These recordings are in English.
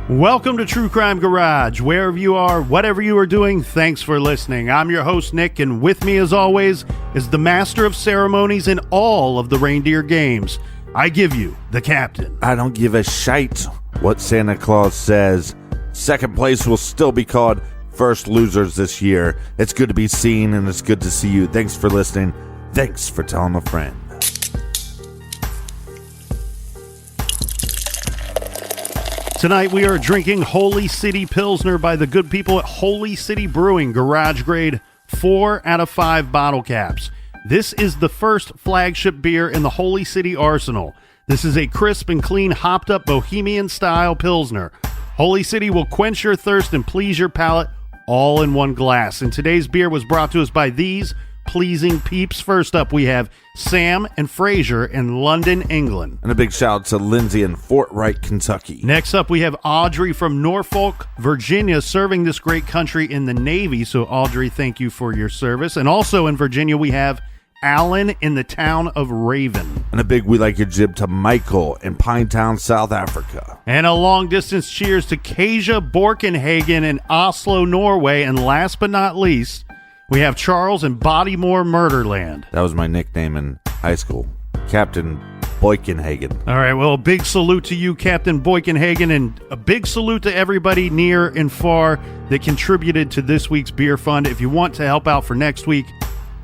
Welcome to True Crime Garage. Wherever you are, whatever you are doing, thanks for listening. I'm your host, Nick, and with me, as always, is the master of ceremonies in all of the reindeer games. I give you the captain. I don't give a shite what Santa Claus says. Second place will still be called first losers this year. It's good to be seen, and it's good to see you. Thanks for listening. Thanks for telling a friend. Tonight we are drinking Holy City Pilsner by the good people at Holy City Brewing, garage grade 4 out of 5 bottle caps. This is the first flagship beer in the Holy City arsenal. This is a crisp and clean hopped up bohemian style Pilsner. Holy City will quench your thirst and please your palate all in one glass. And today's beer was brought to us by these pleasing peeps. First up, we have Sam and Fraser in London, England. And a big shout out to Lindsay in Fort Wright, Kentucky. Next up, we have Audrey from Norfolk, Virginia, serving this great country in the Navy. So, Audrey, thank you for your service. And also in Virginia, we have Alan in the town of Raven. And a big we like your jib to Michael in Pinetown, South Africa. And a long-distance cheers to Kaja Borkenhagen in Oslo, Norway. And last but not least, we have Charles in Bodymore, Murderland. That was my nickname in high school, Captain Boykenhagen. All right, well, a big salute to you, Captain Boykenhagen, and a big salute to everybody near and far that contributed to this week's beer fund. If you want to help out for next week,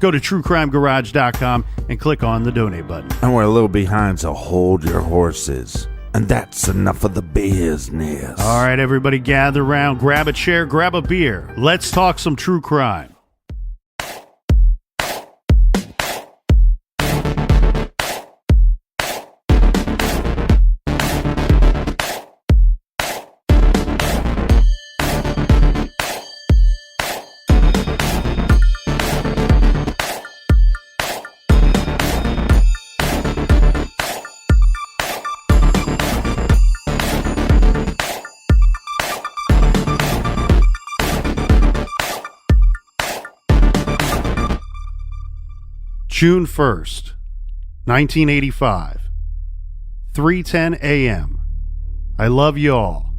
go to truecrimegarage.com and click on the donate button. And we're a little behind, so hold your horses. And that's enough of the business. All right, everybody gather around, grab a chair, grab a beer. Let's talk some true crime. June 1st, 1985, 3:10 a.m. I love you all.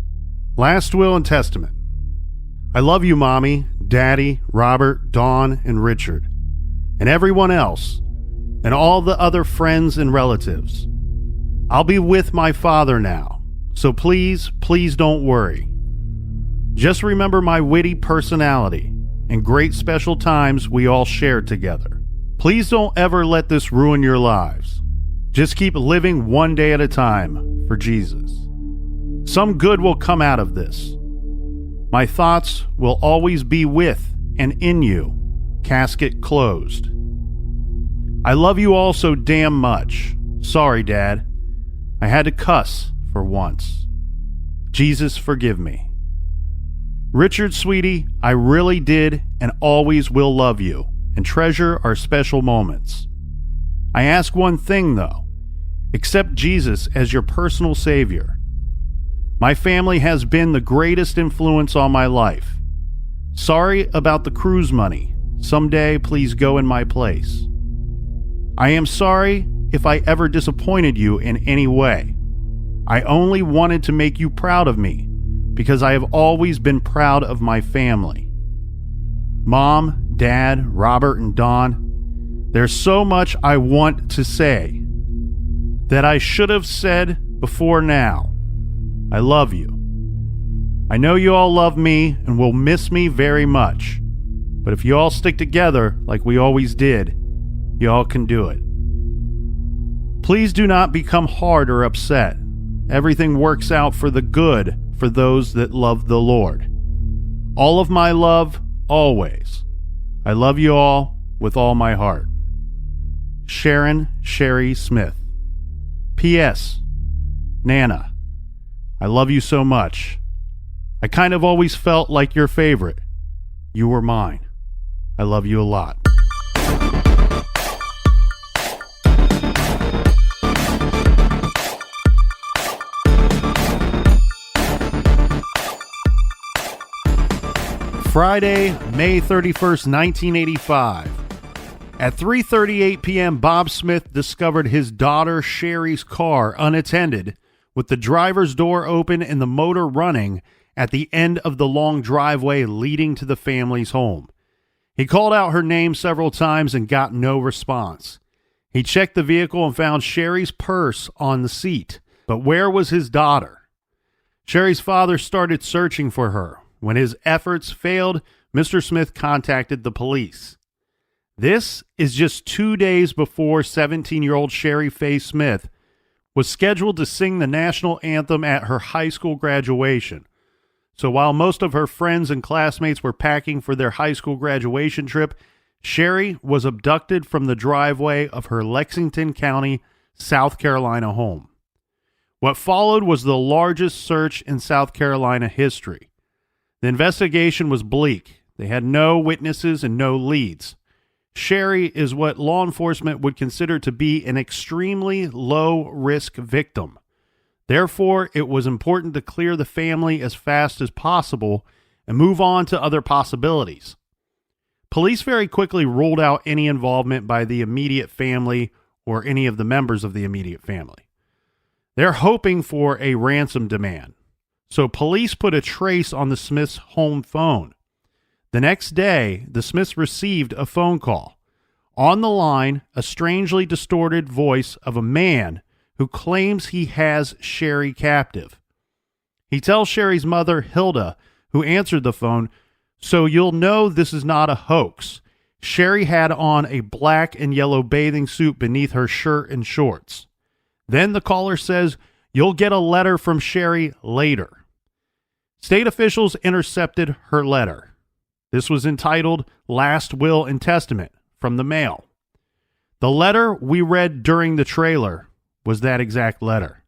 Last will and testament. I love you, Mommy, Daddy, Robert, Dawn, and Richard, and everyone else, and all the other friends and relatives. I'll be with my father now, so please, please don't worry. Just remember my witty personality and great special times we all shared together. Please don't ever let this ruin your lives. Just keep living one day at a time for Jesus. Some good will come out of this. My thoughts will always be with and in you. Casket closed. I love you all so damn much. Sorry, Dad. I had to cuss for once. Jesus, forgive me. Richard, sweetie, I really did and always will love you and treasure our special moments. I ask one thing, though. Accept Jesus as your personal Savior. My family has been the greatest influence on my life. Sorry about the cruise money. Someday, please go in my place. I am sorry if I ever disappointed you in any way. I only wanted to make you proud of me because I have always been proud of my family. Mom, Dad, Robert, and Dawn, there's so much I want to say that I should have said before now. I love you. I know you all love me and will miss me very much, but if you all stick together like we always did, you all can do it. Please do not become hard or upset. Everything works out for the good for those that love the Lord. All of my love, always. I love you all with all my heart. Sharon Sherry Smith. P.S. Nana, I love you so much. I kind of always felt like your favorite. You were mine. I love you a lot. Friday, May 31st, 1985. At 3:38 p.m., Bob Smith discovered his daughter Sherry's car unattended with the driver's door open and the motor running at the end of the long driveway leading to the family's home. He called out her name several times and got no response. He checked the vehicle and found Sherry's purse on the seat, but where was his daughter? Sherry's father started searching for her. When his efforts failed, Mr. Smith contacted the police. This is just 2 days before 17-year-old Sherry Faye Smith was scheduled to sing the national anthem at her high school graduation. So while most of her friends and classmates were packing for their high school graduation trip, Sherry was abducted from the driveway of her Lexington County, South Carolina home. What followed was the largest search in South Carolina history. The investigation was bleak. They had no witnesses and no leads. Sherry is what law enforcement would consider to be an extremely low-risk victim. Therefore, it was important to clear the family as fast as possible and move on to other possibilities. Police very quickly ruled out any involvement by the immediate family or any of the members of the immediate family. They're hoping for a ransom demand. So police put a trace on the Smiths' home phone. The next day, the Smiths received a phone call. On the line, a strangely distorted voice of a man who claims he has Sherry captive. He tells Sherry's mother, Hilda, who answered the phone, "So you'll know this is not a hoax. Sherry had on a black and yellow bathing suit beneath her shirt and shorts." Then the caller says, "You'll get a letter from Sherry later." State officials intercepted her letter. This was entitled Last Will and Testament from the mail. The letter we read during the trailer was that exact letter.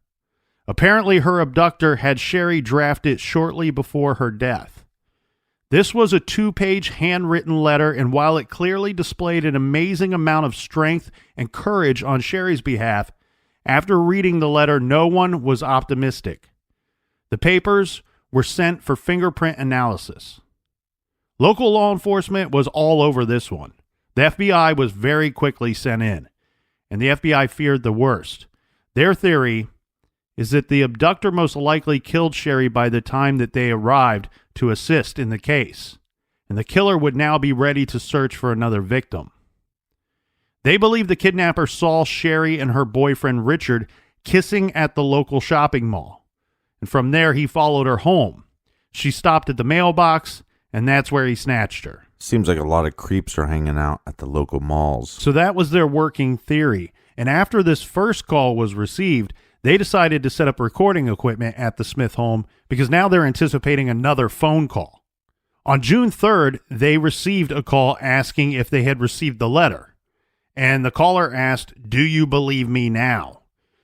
Apparently, her abductor had Sherry draft it shortly before her death. This was a 2-page handwritten letter, and while it clearly displayed an amazing amount of strength and courage on Sherry's behalf, after reading the letter, no one was optimistic. The papers were sent for fingerprint analysis. Local law enforcement was all over this one. The FBI was very quickly sent in, and the FBI feared the worst. Their theory is that the abductor most likely killed Sherry by the time that they arrived to assist in the case, and the killer would now be ready to search for another victim. They believe the kidnapper saw Sherry and her boyfriend Richard kissing at the local shopping mall, and from there he followed her home. She stopped at the mailbox, and that's where he snatched her. Seems like a lot of creeps are hanging out at the local malls. So that was their working theory. And after this first call was received, they decided to set up recording equipment at the Smith home because now they're anticipating another phone call. On June 3rd, they received a call asking if they had received the letter. And the caller asked, "Do you believe me now?"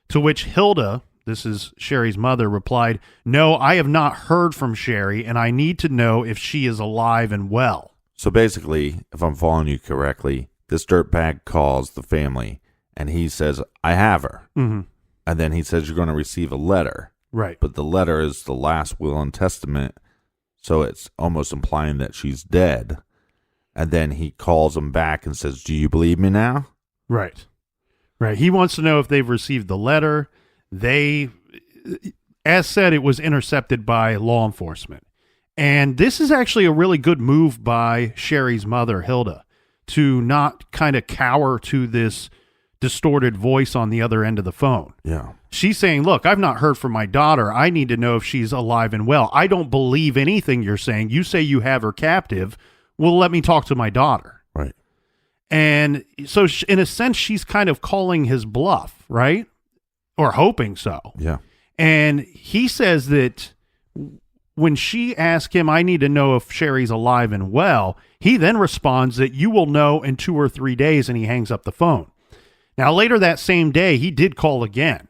To which Hilda, this is Sherry's mother, replied, "No, I have not heard from Sherry, and I need to know if she is alive and well." So basically, if I'm following you correctly, this dirtbag calls the family, and he says, "I have her." Mm-hmm. And then he says, "You're going to receive a letter." Right. But the letter is the last will and testament, so it's almost implying that she's dead. And then he calls him back and says, "Do you believe me now?" Right. Right. He wants to know if they've received the letter. They, as said, it was intercepted by law enforcement. And this is actually a really good move by Sherry's mother, Hilda, to not kind of cower to this distorted voice on the other end of the phone. Yeah. She's saying, "Look, I've not heard from my daughter. I need to know if she's alive and well. I don't believe anything you're saying. You say you have her captive. Well, let me talk to my daughter." Right. And so in a sense, she's kind of calling his bluff, right? Or hoping so. Yeah. And he says that when she asked him, "I need to know if Sherry's alive and well," he then responds that "you will know in 2 or 3 days," and he hangs up the phone. Now, later that same day, he did call again,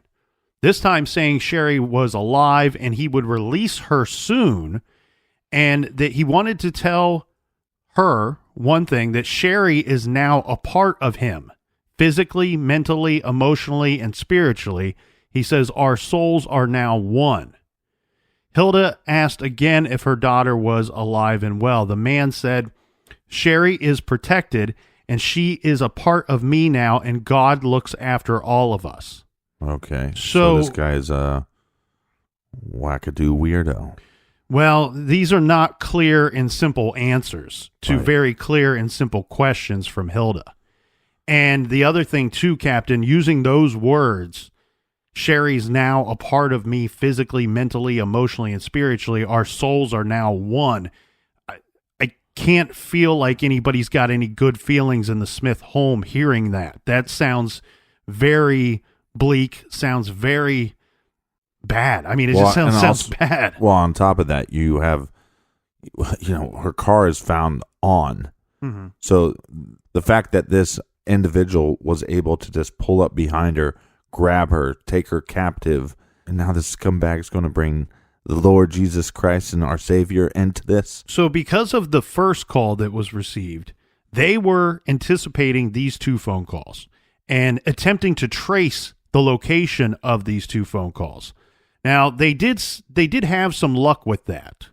this time saying Sherry was alive and he would release her soon, and that he wanted to tell her one thing, that Sherry is now a part of him, physically, mentally, emotionally, and spiritually. He says, "Our souls are now one." Hilda asked again if her daughter was alive and well. The man said, "Sherry is protected, and she is a part of me now, and God looks after all of us." Okay. So this guy's Wackadoo weirdo. Well, these are not clear and simple answers to Right. very clear and simple questions from Hilda. And the other thing too, Captain, using those words, Sherry's now a part of me physically, mentally, emotionally, and spiritually. Our souls are now one. I can't feel like anybody's got any good feelings in the Smith home hearing that. That sounds very bleak, sounds very bad. I mean, it just sounds bad. Well, on top of that, you have, her car is found on. Mm-hmm. So the fact that this individual was able to just pull up behind her, grab her, take her captive, and now this scumbag is going to bring the Lord Jesus Christ and our Savior into this. So because of the first call that was received, they were anticipating these two phone calls and attempting to trace the location of these two phone calls. Now, they did have some luck with that.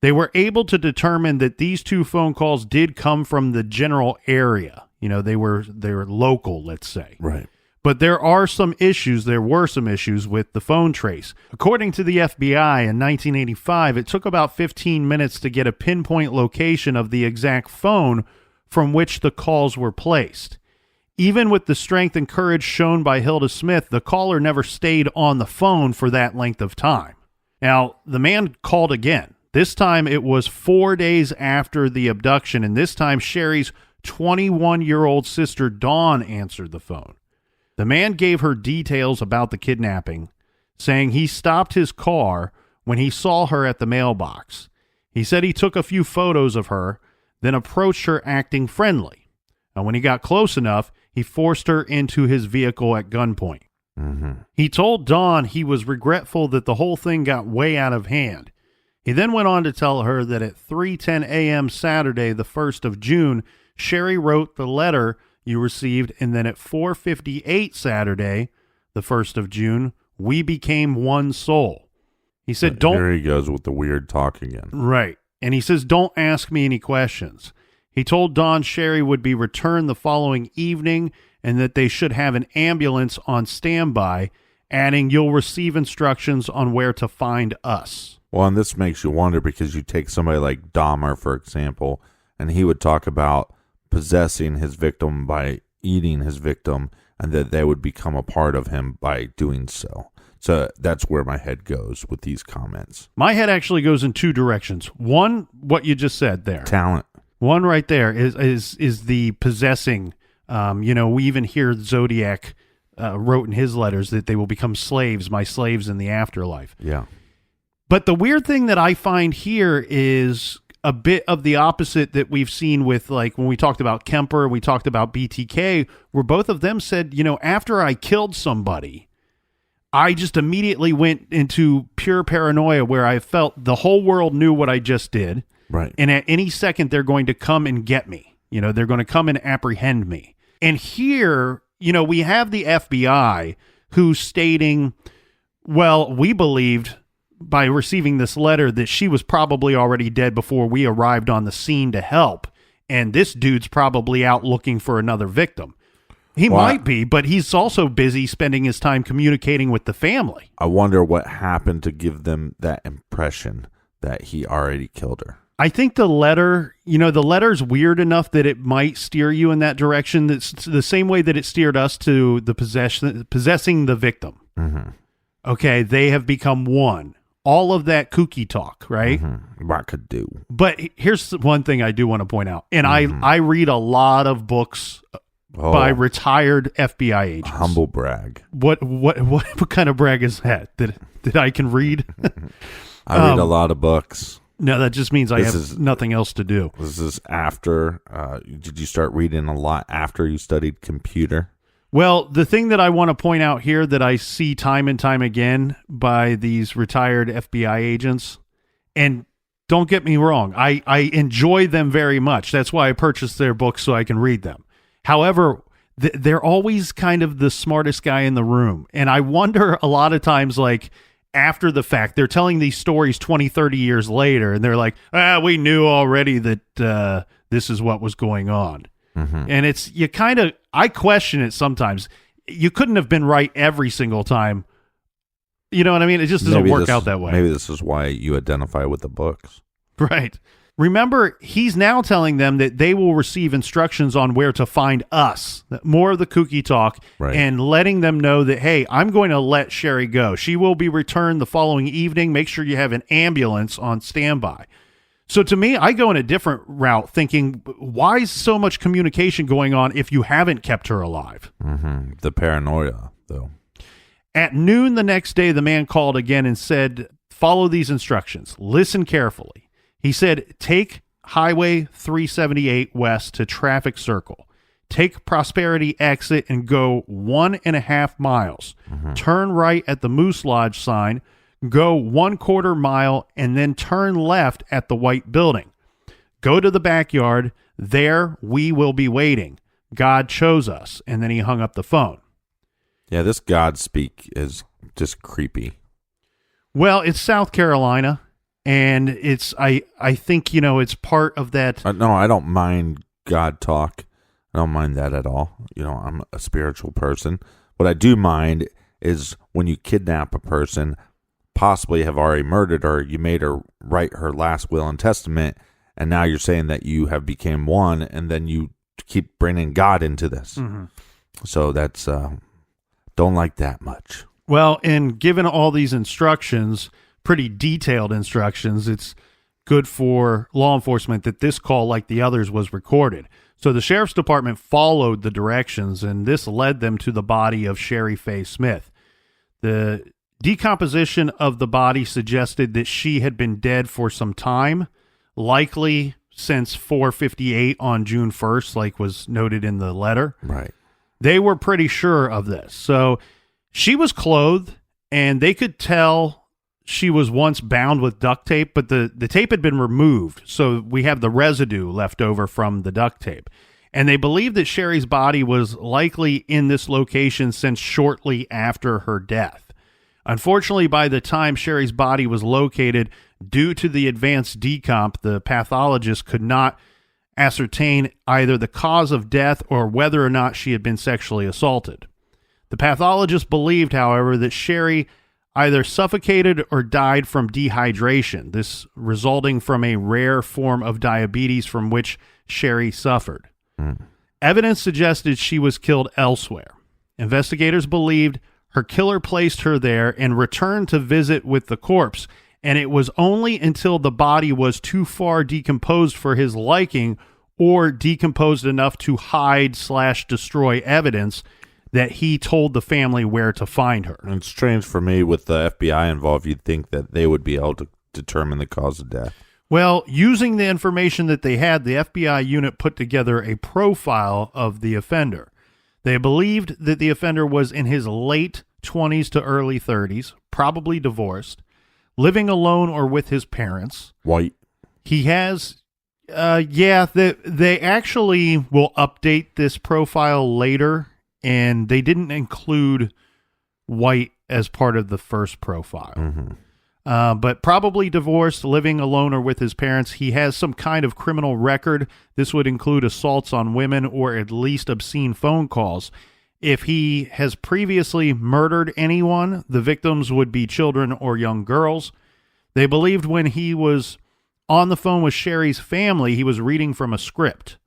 They were able to determine that these two phone calls did come from the general area. They were local, let's say. Right. But there were some issues with the phone trace. According to the FBI in 1985, it took about 15 minutes to get a pinpoint location of the exact phone from which the calls were placed. Even with the strength and courage shown by Hilda Smith, the caller never stayed on the phone for that length of time. Now, the man called again. This time it was 4 days after the abduction, and this time Sherry's 21-year-old sister Dawn answered the phone. The man gave her details about the kidnapping, saying he stopped his car when he saw her at the mailbox. He said he took a few photos of her, then approached her acting friendly. And when he got close enough, he forced her into his vehicle at gunpoint. Mm-hmm. He told Dawn he was regretful that the whole thing got way out of hand. He then went on to tell her that at 3:10 a.m. Saturday, the 1st of June, Sherry wrote the letter you received, and then at 4:58 Saturday, the 1st of June, we became one soul. He said, Here he goes with the weird talk again. Right. And he says, don't ask me any questions. He told Dawn Sherry would be returned the following evening and that they should have an ambulance on standby, adding, you'll receive instructions on where to find us. Well, and this makes you wonder because you take somebody like Dahmer, for example, and he would talk about possessing his victim by eating his victim and that they would become a part of him by doing so. So that's where my head goes with these comments. My head actually goes in two directions. One, what you just said there. Talent. One right there is the possessing. We even hear Zodiac wrote in his letters that they will become slaves, my slaves in the afterlife. Yeah. But the weird thing that I find here is a bit of the opposite that we've seen with, like, when we talked about Kemper, we talked about BTK, where both of them said, after I killed somebody, I just immediately went into pure paranoia where I felt the whole world knew what I just did. Right. And at any second, they're going to come and get me. They're going to come and apprehend me. And here, we have the FBI who's stating, well, we believed by receiving this letter that she was probably already dead before we arrived on the scene to help. And this dude's probably out looking for another victim. He might be, but he's also busy spending his time communicating with the family. I wonder what happened to give them that impression that he already killed her. I think the letter, the letter's weird enough that it might steer you in that direction. That's the same way that it steered us to the possessing the victim. Mm-hmm. Okay, they have become one. All of that kooky talk, right? Mm-hmm. What could do. But here's one thing I do want to point out. And I read a lot of books by retired FBI agents. Humble brag. What kind of brag is that? That I can read? I read a lot of books. No, that just means I have nothing else to do. This is after, did you start reading a lot after you studied computer? Well, the thing that I want to point out here that I see time and time again by these retired FBI agents, and don't get me wrong, I enjoy them very much. That's why I purchased their books so I can read them. However, they're always kind of the smartest guy in the room. And I wonder a lot of times, like, after the fact, they're telling these stories 20, 30 years later, and they're like, we knew already that this is what was going on. Mm-hmm. And I question it sometimes. You couldn't have been right every single time. You know what I mean? It just doesn't work out that way. Maybe this is why you identify with the books. Right. Remember, he's now telling them that they will receive instructions on where to find us. More of the kooky talk, right. And letting them know that, hey, I'm going to let Sherry go. She will be returned the following evening. Make sure you have an ambulance on standby. So to me, I go in a different route thinking, why is so much communication going on if you haven't kept her alive? Mm-hmm. The paranoia, though. At noon the next day, the man called again and said, follow these instructions. Listen carefully. He said, take Highway 378 west to Traffic Circle. Take Prosperity exit and go 1.5 miles. Mm-hmm. Turn right at the Moose Lodge sign. Go 1/4 mile and then turn left at the white building. Go to the backyard. There we will be waiting. God chose us. And then he hung up the phone. Yeah, this God speak is just creepy. Well, it's South Carolina. And it's, I think, it's part of that. No, I don't mind God talk. I don't mind that at all. I'm a spiritual person. What I do mind is when you kidnap a person, possibly have already murdered her, you made her write her last will and testament, and now you're saying that you have become one, and then you keep bringing God into this. Mm-hmm. So that's, don't like that much. Well, and given all these instructions, pretty detailed instructions, it's good for law enforcement that this call, like the others, was recorded. So the sheriff's department followed the directions, and this led them to the body of Sherry Faye Smith. The decomposition of the body suggested that she had been dead for some time, likely since 4:58 on June 1st, like was noted in the letter. Right. They were pretty sure of this. So she was clothed, and they could tell she was once bound with duct tape, but the tape had been removed, so we have the residue left over from the duct tape. And they believe that Sherry's body was likely in this location since shortly after her death. Unfortunately, by the time Sherry's body was located, due to the advanced decomp, the pathologist could not ascertain either the cause of death or whether or not she had been sexually assaulted. The pathologist believed, however, that Sherry either suffocated or died from dehydration, this resulting from a rare form of diabetes from which Sherry suffered. Evidence suggested she was killed elsewhere. Investigators believed her killer placed her there and returned to visit with the corpse, and it was only until the body was too far decomposed for his liking or decomposed enough to hide/destroy evidence that he told the family where to find her. And it's strange for me with the FBI involved, you'd think that they would be able to determine the cause of death. Well, using the information that they had, the FBI unit put together a profile of the offender. They believed that the offender was in his late 20s to early 30s, probably divorced, living alone or with his parents. White. He has, they actually will update this profile later, and they didn't include white as part of the first profile. Mm-hmm. But probably divorced, living alone or with his parents. He has some kind of criminal record. This would include assaults on women or at least obscene phone calls. If he has previously murdered anyone, the victims would be children or young girls. They believed when he was on the phone with Sherry's family, he was reading from a script.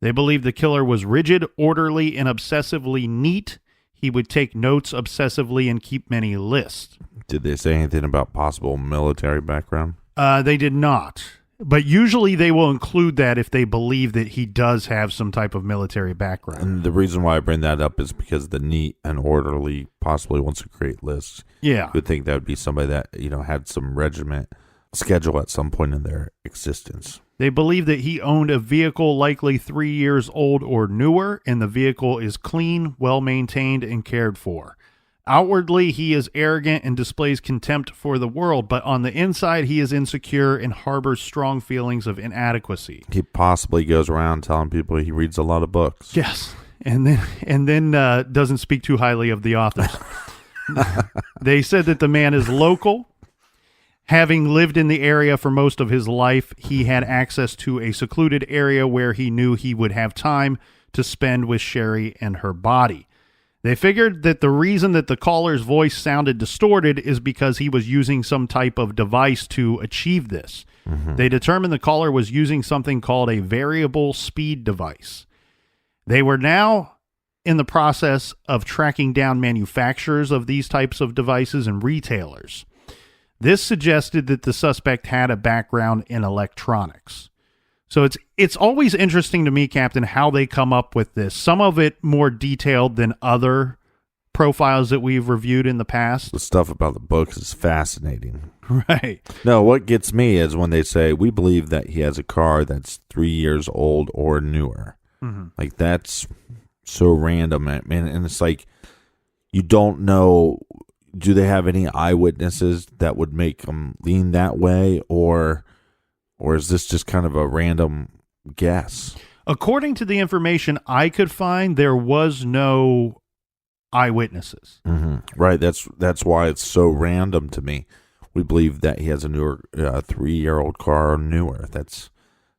They believed the killer was rigid, orderly, and obsessively neat. He would take notes obsessively and keep many lists. Did they say anything about possible military background? They did not. But usually they will include that if they believe that he does have some type of military background. And the reason why I bring that up is because the neat and orderly possibly wants to create lists. Yeah. You would think that would be somebody that, had some regiment schedule at some point in their existence. They believe that he owned a vehicle likely 3 years old or newer, and the vehicle is clean, well-maintained, and cared for. Outwardly, he is arrogant and displays contempt for the world, but on the inside, he is insecure and harbors strong feelings of inadequacy. He possibly goes around telling people he reads a lot of books. Yes, and then doesn't speak too highly of the authors. They said that the man is local. Having lived in the area for most of his life, he had access to a secluded area where he knew he would have time to spend with Sherry and her body. They figured that the reason that the caller's voice sounded distorted is because he was using some type of device to achieve this. They determined the caller was using something called a variable speed device. They were now in the process of tracking down manufacturers of these types of devices and retailers. This suggested that the suspect had a background in electronics. So it's always interesting to me, Captain, how they come up with this. Some of it more detailed than other profiles that we've reviewed in the past. The stuff about the books is fascinating. Right. No, what gets me is when they say, we believe that he has a car that's 3 years old or newer. Like, that's so random. And it's like, you don't know, do they have any eyewitnesses that would make them lean that way? Or is this just kind of a random guess? According to the information I could find, there was no eyewitnesses. Right. That's why it's so random to me. We believe that he has a newer 3-year-old car or newer. That's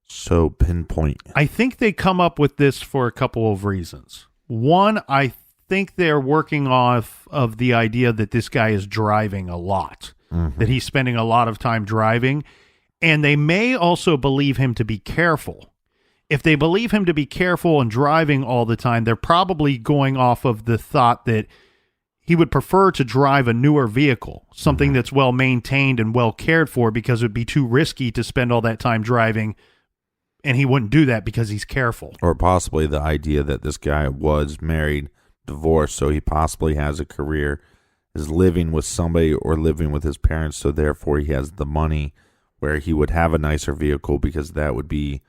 so pinpoint. I think they come up with this for a couple of reasons. One, I think they're working off of the idea that this guy is driving a lot, that he's spending a lot of time driving, and they may also believe him to be careful. If they believe him to be careful and driving all the time, they're probably going off of the thought that he would prefer to drive a newer vehicle, something that's well maintained and well cared for, because it would be too risky to spend all that time driving, and he wouldn't do that because he's careful. Or possibly the idea that this guy was married, divorced, so he possibly has a career, is living with somebody or living with his parents, so therefore he has the money where he would have a nicer vehicle because that would be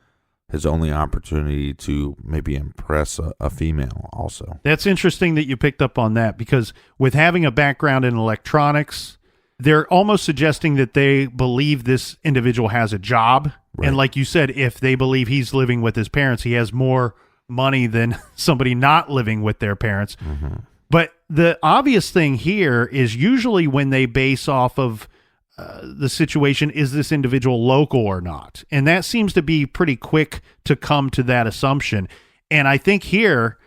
his only opportunity to maybe impress a female also. That's interesting that you picked up on that, because with having a background in electronics, they're almost suggesting that they believe this individual has a job. Right. And like you said, if they believe he's living with his parents, he has more money than somebody not living with their parents. But the obvious thing here is usually when they base off of the situation, is this individual local or not? And that seems to be pretty quick to come to that assumption. And I think here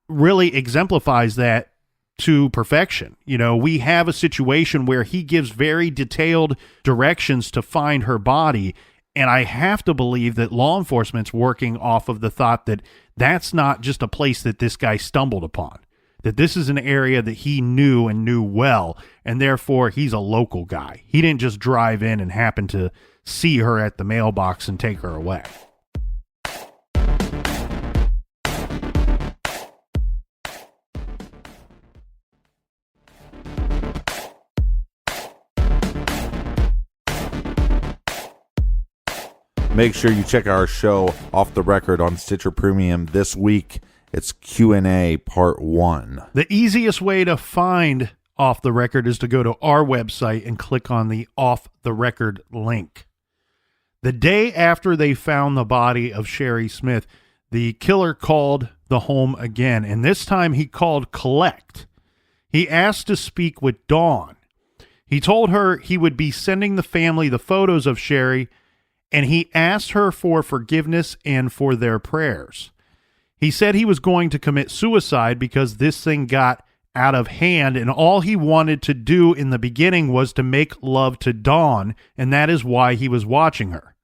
really exemplifies that to perfection. You know, we have a situation where he gives very detailed directions to find her body. And I have to believe that law enforcement's working off of the thought that that's not just a place that this guy stumbled upon, that this is an area that he knew and knew well, and therefore he's a local guy. He didn't just drive in and happen to see her at the mailbox and take her away. Make sure you check our show Off the Record on Stitcher Premium this week. It's Q&A Part 1. The easiest way to find Off the Record is to go to our website and click on the Off the Record link. The day after they found the body of Sherry Smith, the killer called the home again, and this time he called collect. He asked to speak with Dawn. He told her he would be sending the family the photos of Sherry, and he asked her for forgiveness and for their prayers. He said he was going to commit suicide because this thing got out of hand, and all he wanted to do in the beginning was to make love to Dawn, and that is why he was watching her.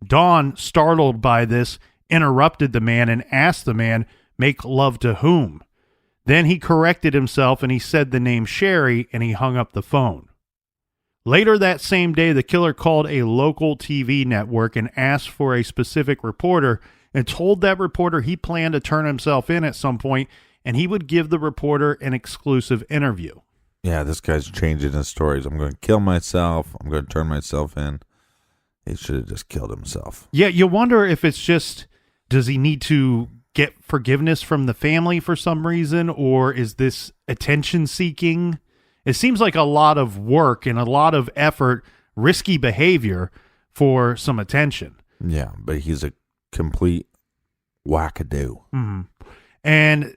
Dawn, startled by this, interrupted the man and asked the man, "Make love to whom?" Then he corrected himself and he said the name Sherry, and he hung up the phone. Later that same day, the killer called a local TV network and asked for a specific reporter and told that reporter he planned to turn himself in at some point and he would give the reporter an exclusive interview. Yeah, this guy's changing his stories. I'm going to kill myself. I'm going to turn myself in. He should have just killed himself. Yeah, you wonder if it's just, does he need to get forgiveness from the family for some reason, or is this attention seeking? It seems like a lot of work and a lot of effort, risky behavior for some attention. Yeah, but he's a complete wackadoo. Mm-hmm. And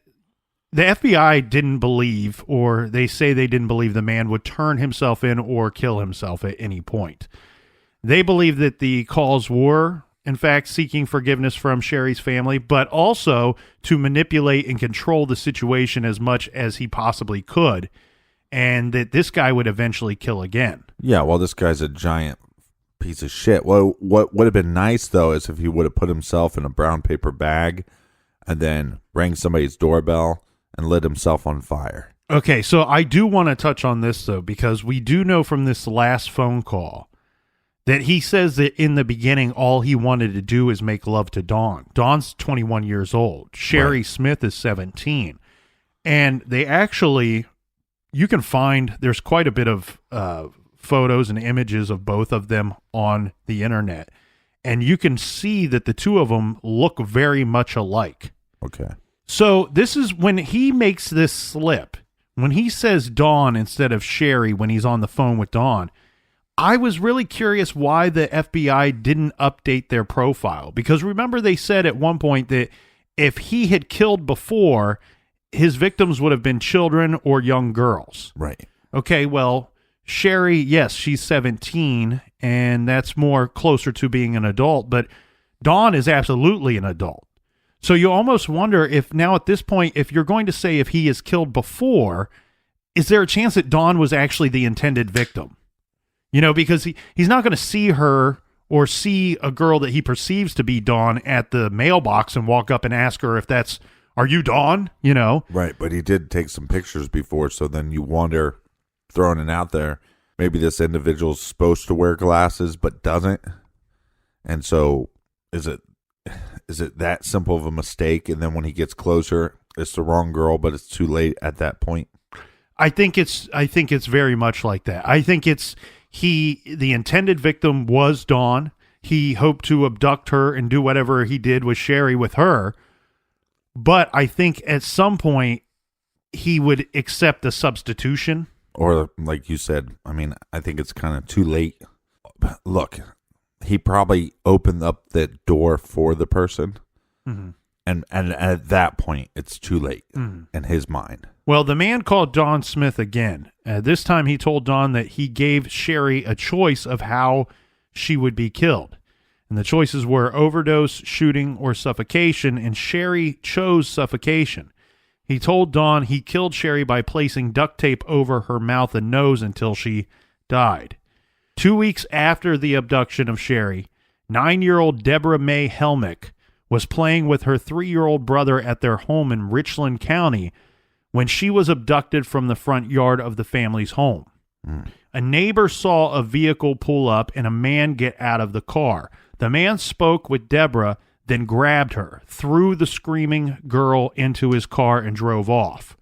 the FBI didn't believe, or they say they didn't believe, the man would turn himself in or kill himself at any point. They believe that the calls were in fact, seeking forgiveness from Sherry's family, but also to manipulate and control the situation as much as he possibly could, and that this guy would eventually kill again. Yeah, well, this guy's a giant piece of shit. Well, what would have been nice, though, is if he would have put himself in a brown paper bag and then rang somebody's doorbell and lit himself on fire. Okay, so I do want to touch on this, though, because we do know from this last phone call that he says that in the beginning, all he wanted to do is make love to Dawn. Dawn's 21 years old. Sherry Right. Smith is 17. And they actually, you can find, there's quite a bit of photos and images of both of them on the internet. And you can see that the two of them look very much alike. Okay. So this is when he makes this slip. When he says Dawn instead of Sherry when he's on the phone with Dawn, I was really curious why the FBI didn't update their profile. Because remember they said at one point that if he had killed before, his victims would have been children or young girls. Right. Okay, well, Sherry, yes, she's 17, and that's more closer to being an adult, but Dawn is absolutely an adult. So you almost wonder if now at this point, if you're going to say if he is killed before, is there a chance that Dawn was actually the intended victim? You know, because he's not going to see her or see a girl that he perceives to be Dawn at the mailbox and walk up and ask her if that's, are you Dawn? You know? Right, but he did take some pictures before, so then you wonder, throwing it out there, maybe this individual's supposed to wear glasses but doesn't. And so is it that simple of a mistake? And then when he gets closer, it's the wrong girl, but it's too late at that point. I think it's very much like that. I think it's the intended victim was Dawn. He hoped to abduct her and do whatever he did with Sherry with her. But I think at some point he would accept the substitution. Or like you said, I mean, I think it's kind of too late. Look, he probably opened up that door for the person. Mm-hmm. And at that point, it's too late in his mind. Well, the man called Dawn Smith again. This time he told Dawn that he gave Sherry a choice of how she would be killed. And the choices were overdose, shooting, or suffocation, and Sherry chose suffocation. He told Dawn he killed Sherry by placing duct tape over her mouth and nose until she died. 2 weeks after the abduction of Sherry, 9-year-old Deborah Mae Helmick was playing with her 3-year-old brother at their home in Richland County when she was abducted from the front yard of the family's home. A neighbor saw a vehicle pull up and a man get out of the car. The man spoke with Deborah, then grabbed her, threw the screaming girl into his car, and drove off.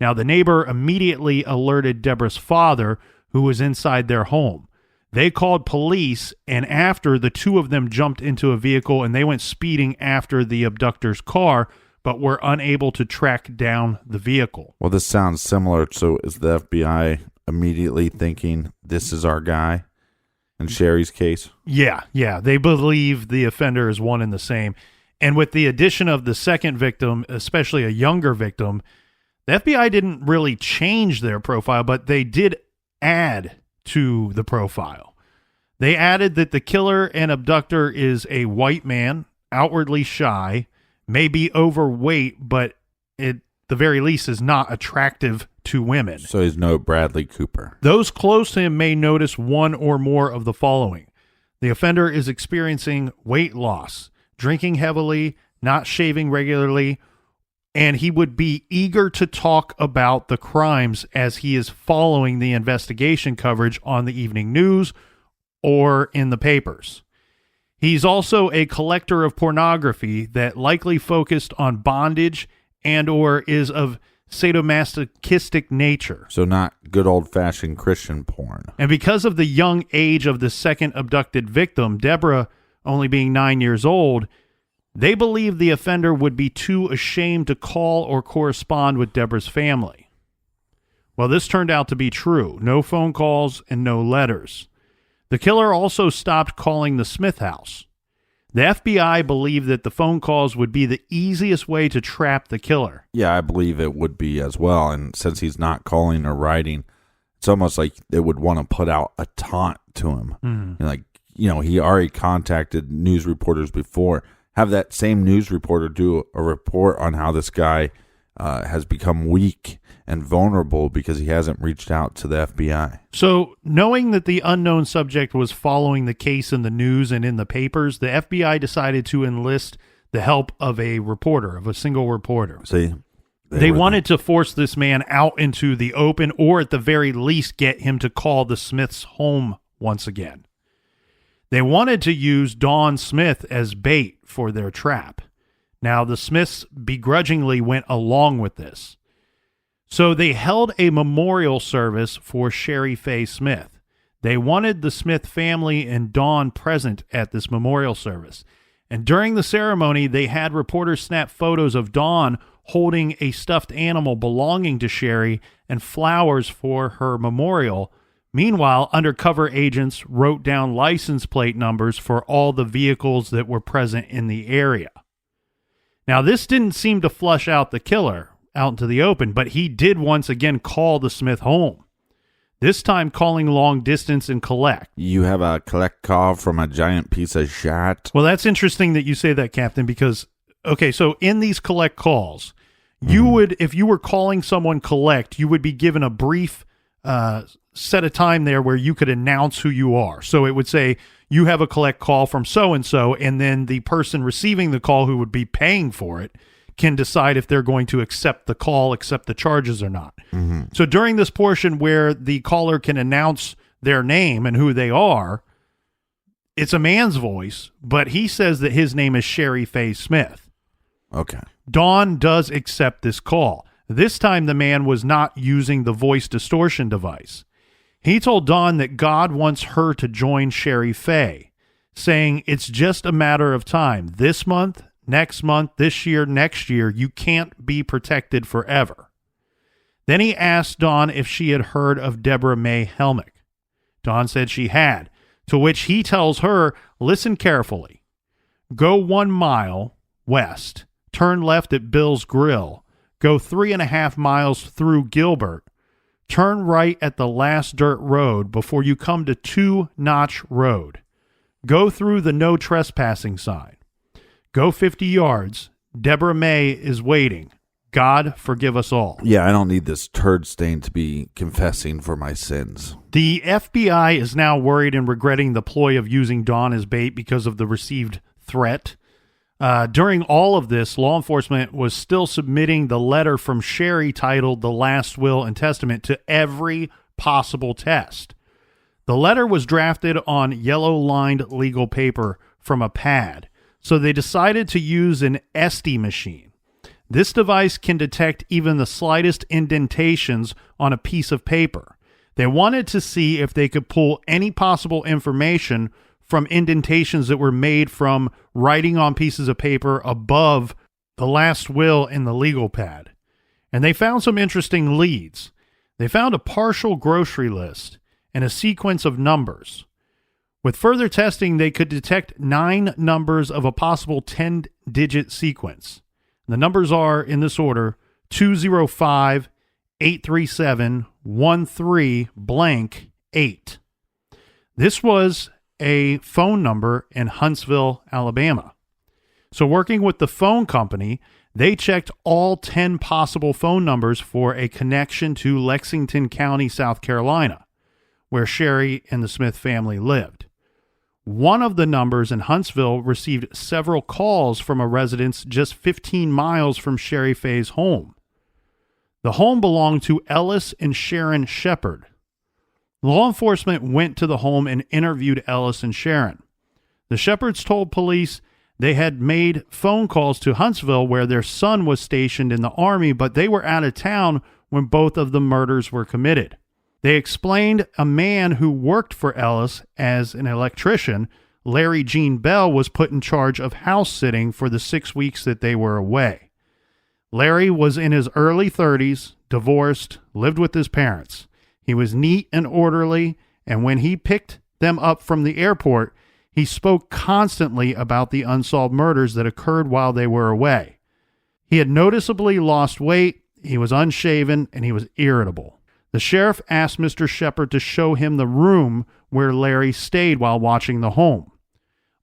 Now, the neighbor immediately alerted Deborah's father, who was inside their home. They called police, and after, the two of them jumped into a vehicle and they went speeding after the abductor's car, but were unable to track down the vehicle. Well, this sounds similar. So is the FBI immediately thinking this is our guy in Sherry's case? Yeah. They believe the offender is one and the same. And with the addition of the second victim, especially a younger victim, the FBI didn't really change their profile, but they did add to the profile. They added that the killer and abductor is a white man, outwardly shy, may be overweight, but at the very least is not attractive to women. So he's no Bradley Cooper. Those close to him may notice one or more of the following. The offender is experiencing weight loss, drinking heavily, not shaving regularly, and he would be eager to talk about the crimes as he is following the investigation coverage on the evening news or in the papers. He's also a collector of pornography that likely focused on bondage and or is of sadomasochistic nature. So not good old-fashioned Christian porn. And because of the young age of the second abducted victim, Deborah only being 9 years old, they believe the offender would be too ashamed to call or correspond with Deborah's family. Well, this turned out to be true. No phone calls and no letters. The killer also stopped calling the Smith house. The FBI believed that the phone calls would be the easiest way to trap the killer. Yeah, I believe it would be as well. And since he's not calling or writing, it's almost like they would want to put out a taunt to him. Like, he already contacted news reporters before. Have that same news reporter do a report on how this guy has become weak and vulnerable because he hasn't reached out to the FBI. So, knowing that the unknown subject was following the case in the news and in the papers, the FBI decided to enlist the help of a single reporter. See? They wanted to force this man out into the open, or at the very least get him to call the Smiths home once again. They wanted to use Dawn Smith as bait for their trap. Now, the Smiths begrudgingly went along with this. So they held a memorial service for Sherry Faye Smith. They wanted the Smith family and Dawn present at this memorial service. And during the ceremony, they had reporters snap photos of Dawn holding a stuffed animal belonging to Sherry and flowers for her memorial. Meanwhile, undercover agents wrote down license plate numbers for all the vehicles that were present in the area. Now, this didn't seem to flush out the killer out into the open, but he did once again call the Smith home, this time calling long distance and collect. You have a collect call from a giant piece of shit. Well, that's interesting that you say that, Captain, because, okay, so in these collect calls, you would, if you were calling someone collect, you would be given a brief set of time there where you could announce who you are. So it would say, you have a collect call from so-and-so, and then the person receiving the call who would be paying for it can decide if they're going to accept the call, accept the charges or not. Mm-hmm. So during this portion where the caller can announce their name and who they are, it's a man's voice, but he says that his name is Sherry Faye Smith. Okay. Dawn does accept this call. This time the man was not using the voice distortion device. He told Dawn that God wants her to join Sherry Faye, saying it's just a matter of time. This month, next month, this year, next year, you can't be protected forever. Then he asked Dawn if she had heard of Deborah May Helmick. Dawn said she had, to which he tells her, listen carefully. Go 1 mile west, turn left at Bill's Grill, go 3.5 miles through Gilbert, turn right at the last dirt road before you come to 2 Notch Road. Go through the no trespassing sign. Go 50 yards. Deborah May is waiting. God forgive us all. Yeah, I don't need this turd stain to be confessing for my sins. The FBI is now worried and regretting the ploy of using Dawn as bait because of the received threat. During all of this, law enforcement was still submitting the letter from Sherry titled The Last Will and Testament to every possible test. The letter was drafted on yellow-lined legal paper from a pad, so they decided to use an Esty machine. This device can detect even the slightest indentations on a piece of paper. They wanted to see if they could pull any possible information from indentations that were made from writing on pieces of paper above the last will in the legal pad. And they found some interesting leads. They found a partial grocery list and a sequence of numbers. With further testing, they could detect 9 numbers of a possible 10-digit sequence. The numbers are, in this order, 205 837 13 blank 8. This was a phone number in Huntsville, Alabama. So working with the phone company, they checked all 10 possible phone numbers for a connection to Lexington County, South Carolina, where Sherry and the Smith family lived. One of the numbers in Huntsville received several calls from a residence just 15 miles from Sherry Faye's home. The home belonged to Ellis and Sharon Shepard. Law enforcement went to the home and interviewed Ellis and Sharon. The Shepards told police they had made phone calls to Huntsville where their son was stationed in the Army, but they were out of town when both of the murders were committed. They explained a man who worked for Ellis as an electrician, Larry Gene Bell, was put in charge of house sitting for the 6 weeks that they were away. Larry was in his early 30s, divorced, lived with his parents. He was neat and orderly, and when he picked them up from the airport, he spoke constantly about the unsolved murders that occurred while they were away. He had noticeably lost weight, he was unshaven, and he was irritable. The sheriff asked Mr. Shepard to show him the room where Larry stayed while watching the home.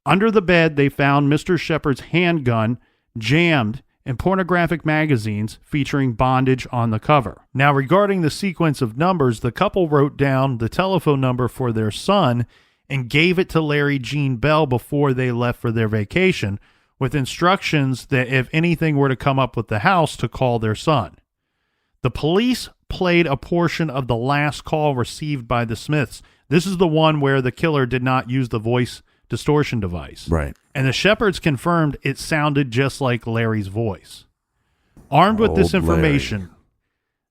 Under the bed, they found Mr. Shepard's handgun jammed and pornographic magazines featuring bondage on the cover. Now, regarding the sequence of numbers, the couple wrote down the telephone number for their son and gave it to Larry Gene Bell before they left for their vacation, with instructions that if anything were to come up with the house, to call their son. The police played a portion of the last call received by the Smiths. This is the one where the killer did not use the voice distortion device. Right. And the Shepards confirmed it sounded just like Larry's voice. Armed with this information,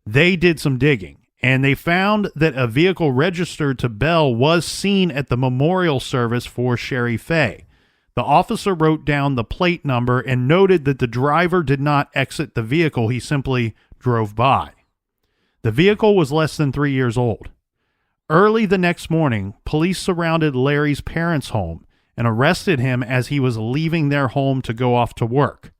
they did some digging, and they found that a vehicle registered to Bell was seen at the memorial service for Sherry Faye. The officer wrote down the plate number and noted that the driver did not exit the vehicle. He simply drove by. The vehicle was less than 3 years old. Early the next morning, police surrounded Larry's parents' home and arrested him as he was leaving their home to go off to work.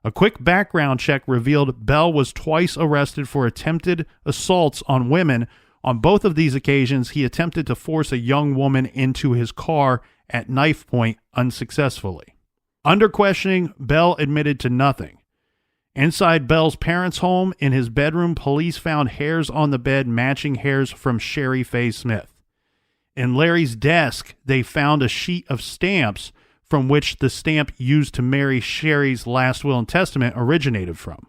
A quick background check revealed Bell was twice arrested for attempted assaults on women. On both of these occasions, he attempted to force a young woman into his car at knife point unsuccessfully. Under questioning, Bell admitted to nothing. Inside Bell's parents' home, in his bedroom, police found hairs on the bed matching hairs from Sherry Faye Smith. In Larry's desk, they found a sheet of stamps from which the stamp used to marry Sherry's last will and testament originated from.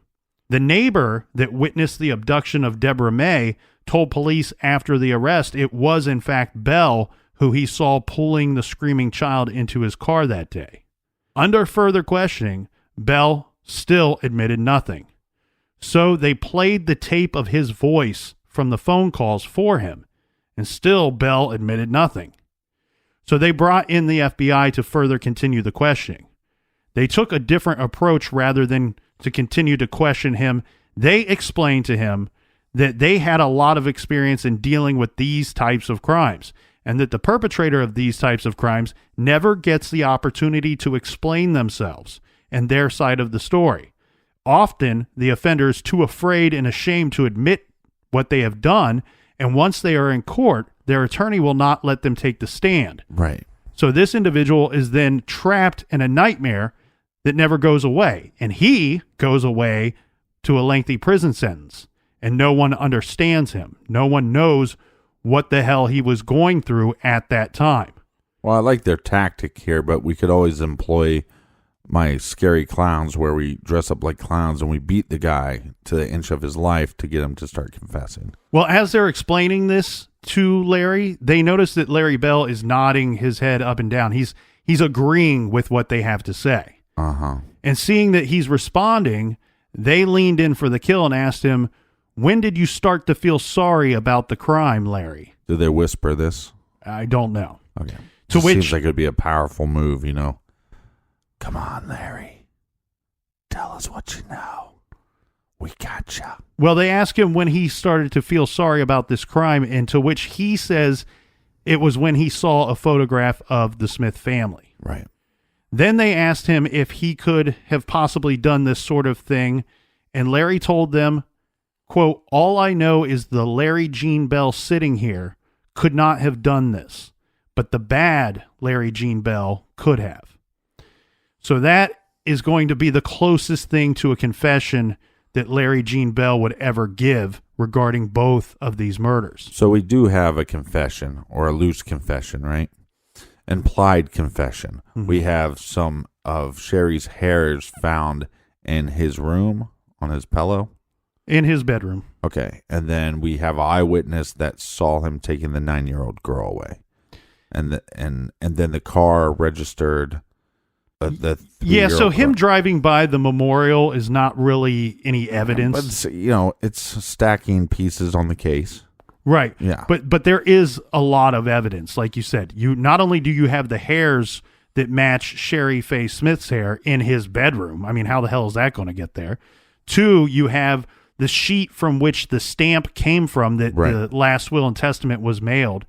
The neighbor that witnessed the abduction of Deborah May told police after the arrest it was in fact Bell who he saw pulling the screaming child into his car that day. Under further questioning, Bell still admitted nothing. So they played the tape of his voice from the phone calls for him, and still Bell admitted nothing. So they brought in the FBI to further continue the questioning. They took a different approach rather than to continue to question him. They explained to him that they had a lot of experience in dealing with these types of crimes, and that the perpetrator of these types of crimes never gets the opportunity to explain themselves and their side of the story. Often, the offender is too afraid and ashamed to admit what they have done, and once they are in court, their attorney will not let them take the stand. Right. So this individual is then trapped in a nightmare that never goes away, and he goes away to a lengthy prison sentence, and no one understands him. No one knows what the hell he was going through at that time. Well, I like their tactic here, but we could always employ my scary clowns where we dress up like clowns and we beat the guy to the inch of his life to get him to start confessing. Well, as they're explaining this to Larry, they notice that Larry Bell is nodding his head up and down. He's agreeing with what they have to say. Uh-huh. And seeing that he's responding, they leaned in for the kill and asked him, "When did you start to feel sorry about the crime, Larry?" Do they whisper this? I don't know. Okay. To which seems like it would be a powerful move, you know. Come on, Larry. Tell us what you know. We gotcha. Well, they ask him when he started to feel sorry about this crime, and to which he says it was when he saw a photograph of the Smith family. Right. Then they asked him if he could have possibly done this sort of thing, and Larry told them, quote, "All I know is the Larry Gene Bell sitting here could not have done this, but the bad Larry Gene Bell could have." So that is going to be the closest thing to a confession that Larry Gene Bell would ever give regarding both of these murders. So we do have a confession, or a loose confession, right? Implied confession. Mm-hmm. We have some of Sherry's hairs found in his room on his pillow. In his bedroom. Okay. And then we have an eyewitness that saw him taking the 9-year-old girl away. And then the car registered the yeah, so him car. driving by the memorial is not really any evidence. But, it's stacking pieces on the case. Right. Yeah. But there is a lot of evidence, like you said. You not only do you have the hairs that match Sherry Faye Smith's hair in his bedroom. I mean, how the hell is that going to get there? 2, you have the sheet from which the stamp came from that the last will and testament was mailed.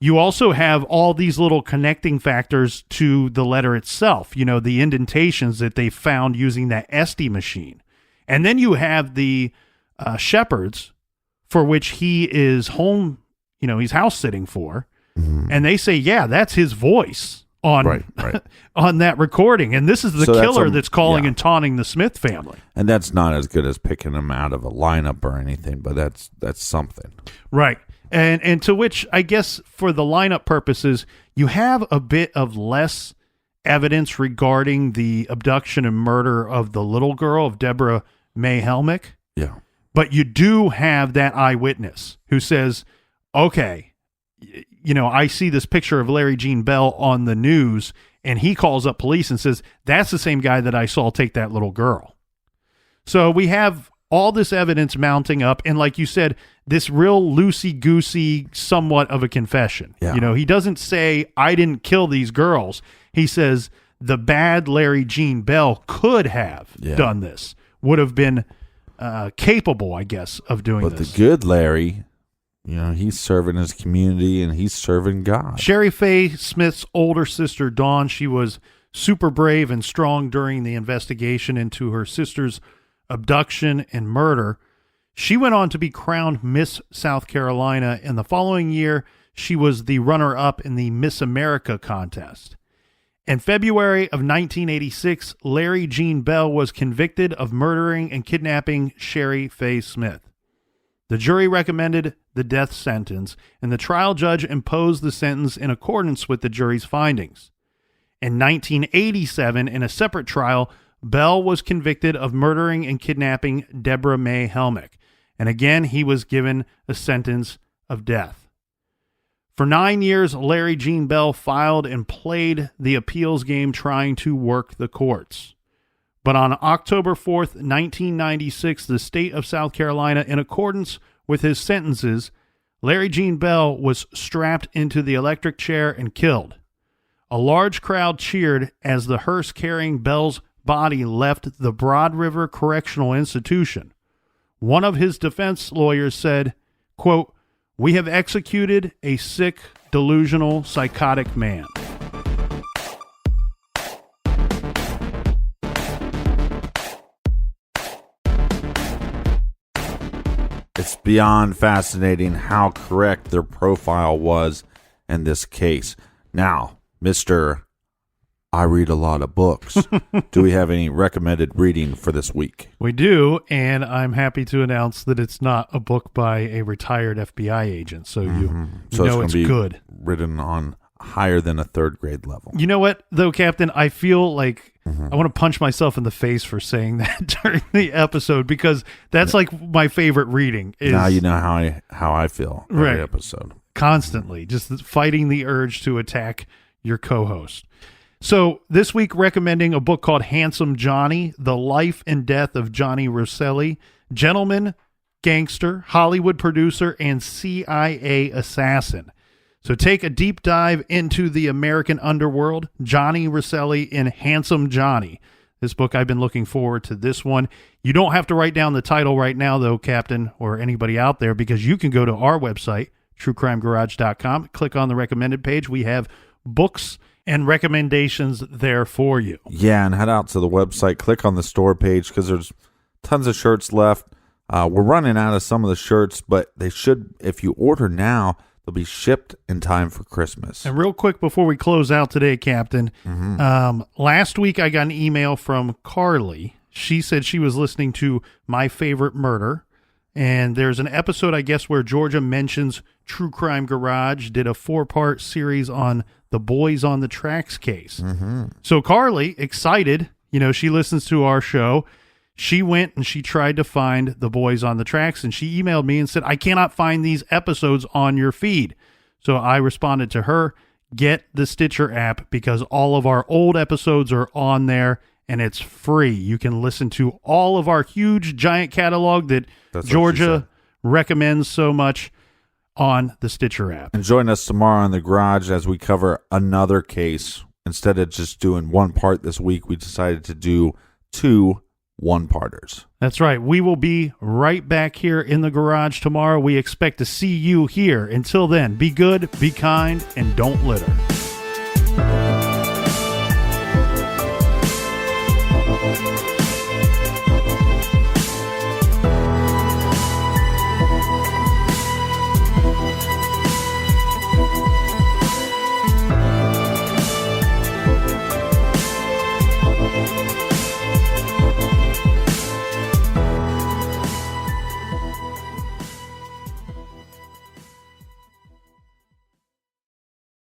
You also have all these little connecting factors to the letter itself, the indentations that they found using that Esty machine. And then you have the Shepards for which he is home, he's house sitting for. And they say, yeah, that's his voice on right. on that recording. And this is the killer that's calling and taunting the Smith family. And that's not as good as picking him out of a lineup or anything, but that's something. Right. And to which, I guess, for the lineup purposes, you have a bit of less evidence regarding the abduction and murder of the little girl, of Deborah May Helmick. Yeah. But you do have that eyewitness who says, okay, I see this picture of Larry Gene Bell on the news, and he calls up police and says, that's the same guy that I saw take that little girl. So we have all this evidence mounting up, and like you said, this real loosey-goosey, somewhat of a confession. Yeah. He doesn't say, I didn't kill these girls. He says, the bad Larry Gene Bell could have done this, would have been capable, I guess, of doing this. But the good Larry, he's serving his community and he's serving God. Sherry Faye Smith's older sister, Dawn, she was super brave and strong during the investigation into her sister's abduction and murder. She went on to be crowned Miss South Carolina, and the following year, she was the runner-up in the Miss America contest. In February of 1986, Larry Gene Bell was convicted of murdering and kidnapping Sherry Faye Smith. The jury recommended the death sentence, and the trial judge imposed the sentence in accordance with the jury's findings. In 1987, in a separate trial, Bell was convicted of murdering and kidnapping Deborah May Helmick, and again he was given a sentence of death. For 9 years, Larry Gene Bell filed and played the appeals game trying to work the courts. But on October 4th, 1996, the state of South Carolina, in accordance with his sentences, Larry Gene Bell was strapped into the electric chair and killed. A large crowd cheered as the hearse carrying Bell's body left the Broad River Correctional Institution. One of his defense lawyers said, quote, "We have executed a sick, delusional, psychotic man." It's beyond fascinating how correct their profile was in this case. Now, Mr. I read a lot of books. Do we have any recommended reading for this week? We do, and I'm happy to announce that it's not a book by a retired FBI agent, so you know it's good. Written on higher than a third grade level. You know what, though, Captain? I feel like I want to punch myself in the face for saying that during the episode, because that's like my favorite reading. Now you know how I feel every episode. Constantly, just fighting the urge to attack your co-host. So this week, recommending a book called Handsome Johnny, The Life and Death of Johnny Rosselli, gentleman, gangster, Hollywood producer, and CIA assassin. So take a deep dive into the American underworld, Johnny Rosselli in Handsome Johnny. This book, I've been looking forward to this one. You don't have to write down the title right now, though, Captain, or anybody out there, because you can go to our website, truecrimegarage.com, click on the recommended page. We have books and recommendations there for you. Yeah, and head out to the website, click on the store page, because there's tons of shirts left. We're running out of some of the shirts, but they should, if you order now, they'll be shipped in time for Christmas. And real quick before we close out today, Captain, last week I got an email from Carly. She said she was listening to My Favorite Murder, and there's an episode, I guess, where Georgia mentions True Crime Garage did a 4-part series on the Boys on the Tracks case. So Carly, excited, she listens to our show. She went and she tried to find the Boys on the Tracks, and she emailed me and said, I cannot find these episodes on your feed. So I responded to her, get the Stitcher app, because all of our old episodes are on there, and it's free. You can listen to all of our huge, giant catalog that Georgia recommends so much on the Stitcher app. And join us tomorrow in the garage as we cover another case. Instead of just doing one part this week, we decided to do 2 one-parters. That's right. We will be right back here in the garage tomorrow. We expect to see you here. Until then, be good, be kind, and don't litter.